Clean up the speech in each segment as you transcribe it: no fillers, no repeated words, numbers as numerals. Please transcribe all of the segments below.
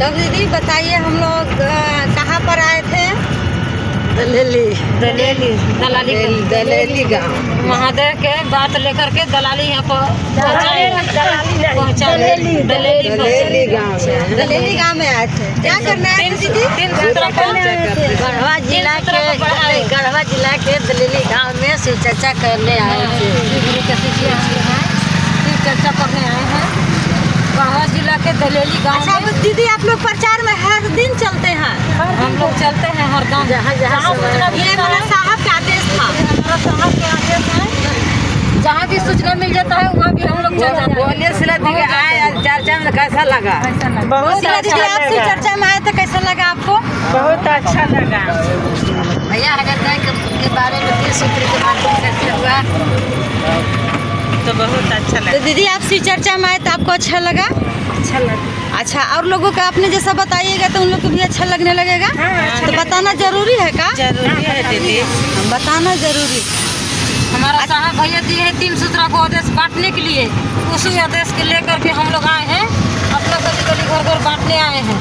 तो दीदी बताइए हम लोग कहाँ पर आए थे? दलेली गाँव। महादेव के बात लेकर के दलाली यहाँ पर दलेली गाँव में दलेली गांव में आए थे। क्या करना है दीदी? गढ़वा जिला के दलेली गाँव में शिव चर्चा करने आए थे। चर्चा करने आए हैं गढ़वा जिला के दलेली गाँव अच्छा में। दीदी आप लोग प्रचार में हर दिन चलते हैं? हम लोग चलते हैं हर गाँव जहाँ सूचना ये हमारा साहब का आदेश था। हमारा साहब के आदेश है, जहाँ भी सूचना मिल जाता है वहाँ भी हम लोग चल जाते हैं। बोलिए सिला दीदी आए चर्चा में कैसा लगा? बहुत दीदी आपसे चर्चा में आए थे, कैसा लगा आपको? बहुत अच्छा लगा। भैया अगर के बारे में 3 सूत्र के माध्यम से हुआ तो बहुत अच्छा लगा। तो दीदी आप शिव चर्चा में आए तो आपको अच्छा लगा? अच्छा लगा। अच्छा और लोगों का आपने जैसा बताइएगा तो उन लोग को भी अच्छा लगने लगेगा? तो बताना जरूरी है का? जरूरी है दीदी। बताना जरूरी। हमारा साहब भैया दिए हैं 3 सूत्रा को आदेश बांटने के लिए। उसी आदेश के लेकर के हम लोग आए हैं, अपना गली गली घर घर बांटने आए हैं।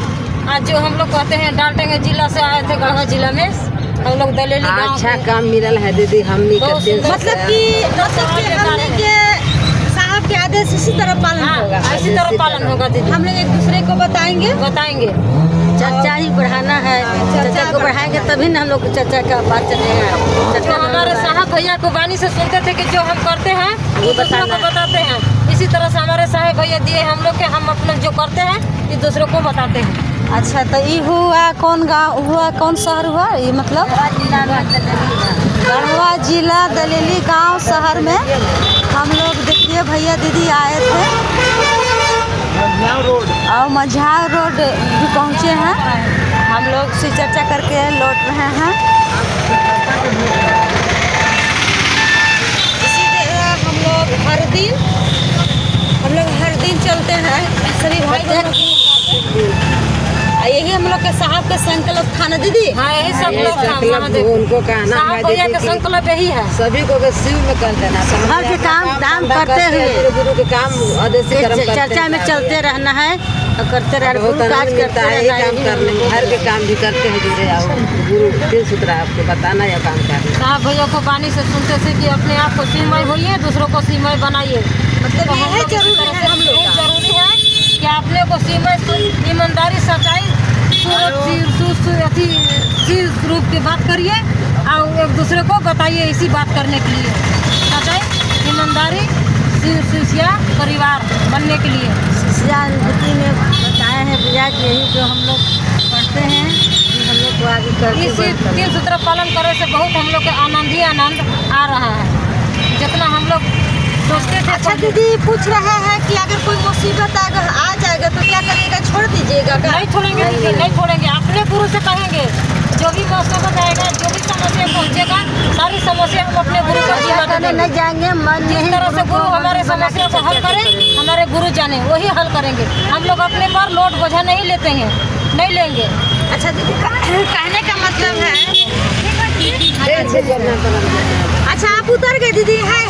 आज जो हम लोग कहते हैं डालटेंगे जिला से आए थे, गढ़वा जिला में हम लोग दलेली गाँव अच्छा काम मिलल है दीदी। हमनी करते मतलब कि हमने के साहब के आदेश इसी तरह पालन होगा। इसी तरह पालन होगा दीदी। हम लोग एक दूसरे को बताएंगे। चर्चा ही बढ़ाना है। चर्चा को बढ़ाएंगे तभी ना हम लोग चर्चा का बात चलेगा। जो हमारे साहब भैया को बानी से सुनते थे कि जो हम करते हैं वो दूसरों को बताते हैं। इसी तरह से हमारे साहब भैया दिए हम लोग के, हम अपना जो करते हैं ये दूसरों को बताते हैं। अच्छा तो ये हुआ कौन गाँव हुआ, कौन शहर हुआ ये? मतलब गढ़वा जिला दलेली गांव शहर में हम लोग देखिए भैया दीदी आए थे और मझाव रोड भी पहुँचे हैं। हम लोग से चर्चा करके लौट रहे हैं। इसी तरह हम लोग हर दिन चलते हैं सभी भाई बहन। यही हम लोग के साहब के संकल्प था ना दीदी? हाँ यही सब लोग उनको कहना साहब भैया का संकल्प यही है। सभी को शिव में कर देना। हर के काम करते हुए गुरु के काम चर्चा में चलते रहना है और करते रहना। काज करता है काम करने में, हर के काम भी करते हैं। जुड़े आओ गुरु 3 सूत्र आपको बताना या काम करना। साहब भैया को बानी से सुनते थे कि अपने आप को सीमय होइए, दूसरों को सीमय बनाइए। मतलब तो ये जरूरी है हम लोग का। जरूरी है कि अपने को सीमय ईमानदारी सच्चाई रूप की बात करिए और एक दूसरे को बताइए इसी बात करने के लिए। सच्चाई ईमानदारी परिवार बनने के लिए अनुभूति में बताए हैं भैया कि यही जो हम लोग पढ़ते हैं हम लोग को आगे करके इसी 3 सूत्र पालन करे से बहुत हम लोग के आनंद ही आनंद आ रहा है। जितना हम लोग सोचते थे। अच्छा दीदी पूछ रहे हैं कि अगर कोई मुसीबत अगर आ जाएगा तो क्या करिएगा? छोड़ दीजिएगा क्या? नहीं छोड़ेंगे दीदी, नहीं छोड़ेंगे। अपने गुरु से कहेंगे जो भी मुसीबत आएगा, जो भी समस्या पहुँचेगा, सारी समस्या हम अपने गुरु को जिम्मा देंगे। नहीं जाएंगे मन जिस तरह से गुरु हमारे समस्या को हल करें, हमारे गुरु जाने वही हल करेंगे। हम लोग अपने पर लोड बोझा नहीं लेते हैं, नहीं लेंगे। अच्छा दीदी कहने का मतलब है। अच्छा आप उतर गए दीदी? है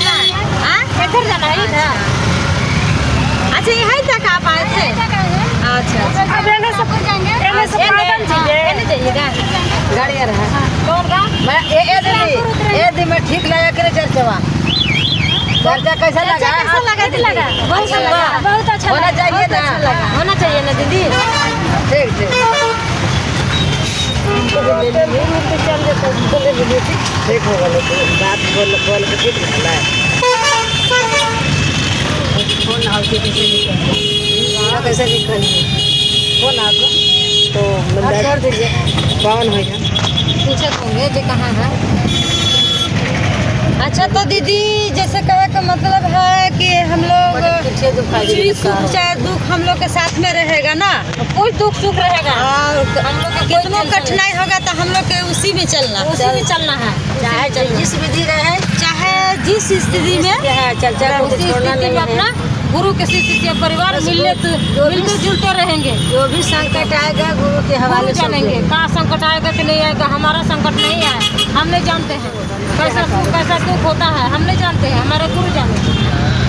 इधर जाना है ना? अच्छा यहीं तक आप आए थे? अच्छा अब एने सब जाएंगे। एने जाइएगा गाड़ी आ रहा है। कौन गाँव? मैं मैं ठीक लगा करे चर्चा कैसा लगा? बहुत अच्छा होना चाहिए ना? होना चाहिए ना दीदी? ठीक ठीक होगा। बात बोल के ठीक लगता है। कैसे निकलिए फोन आपको तो कर दीजिए। कौन होगा पूछे होंगे जो कहाँ है। अच्छा तो दीदी जैसे कहे का मतलब है कि हम लोग सुख चाहे दुख हम लोग के साथ में रहेगा ना? कोई दुख सुख रहेगा। हम लोग को कितना कठिनाई होगा तो हम लोग के उसी में चलना है। चाहे जिस विधि रहे, चाहे जिस स्थिति में चर्चा को छोड़ना नहीं है। अपना गुरु के शिष्य परिवार मिलते जुलते रहेंगे। जो भी संकट आएगा गुरु के हवाले जानेंगे। कहाँ संकट आएगा कि नहीं आएगा, हमारा संकट नहीं आए हम नहीं जानते हैं। कैसा सुख कैसा दुख होता है हम नहीं जानते हैं, हमारे गुरु जाने।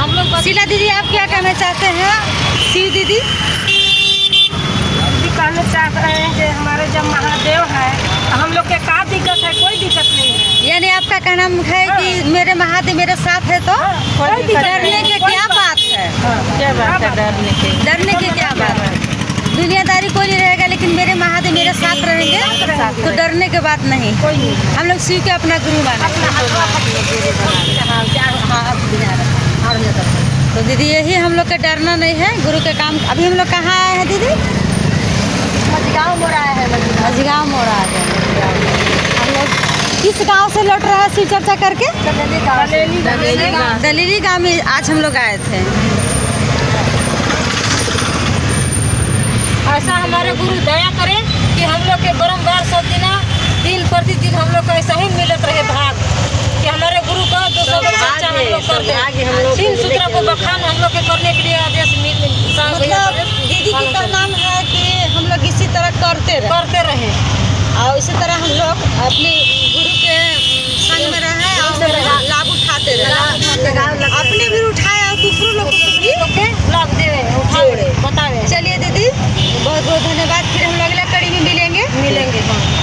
हम लोग शीला दीदी आप क्या कहना चाहते हैं? शिव दीदी कहने से चाह रहे हैं कि हमारे जब महादेव है हम लोग के का दिक्कत है, कोई दिक्कत नहीं है। यानी आपका कहना है कि मेरे महादेव मेरे साथ है तो कोई दिक्कत डरने के क्या बात है? क्या बात है डरने की? डरने की क्या बात है? दुनियादारी कोई नहीं रहेगा, लेकिन मेरे महादेव मेरे साथ रहेंगे तो डरने की बात नहीं। कोई नहीं। हम लोग शिव के अपना गुरु माने। तो दीदी यही हम लोग का डरना नहीं है, गुरु के काम। अभी हम लोग कहाँ आए हैं दीदी? मझगाँव मोड़ आया है। मझगाँव मोड़ आ गए। हम लोग किस गांव से लौट रहे हैं शिव चर्चा करके? दलेली गांव में आज हम लोग आए थे। ऐसा हमारे गुरु दया करे कि हम लोग के बारम्बार सब दिन प्रतिदिन हम लोग को ऐसा ही मिलत रहे भाग, कि हमारे गुरु का 200 चर्चा हम लोग कर दे। 3 सूत्र को बखान हम लोग के करने के लिए आदेश मतलब दीदी जी का नाम है कि हम लोग इसी तरह करते रहे और इसी तरह हम लोग अपने गुरु के संग में रहे और लाभ उठाते रहे। अपने भी उठाए और दूसरों लोग को भी लाभ देवे उठावे बतावे। चलिए दीदी बहुत बहुत धन्यवाद। फिर हम लोग अगला कड़ी में मिलेंगे।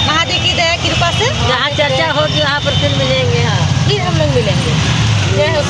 महादेव की दया कृपा से जहाँ चर्चा होगी वहाँ पर फिर मिलेंगे। हाँ फिर हम लोग मिलेंगे। जय हो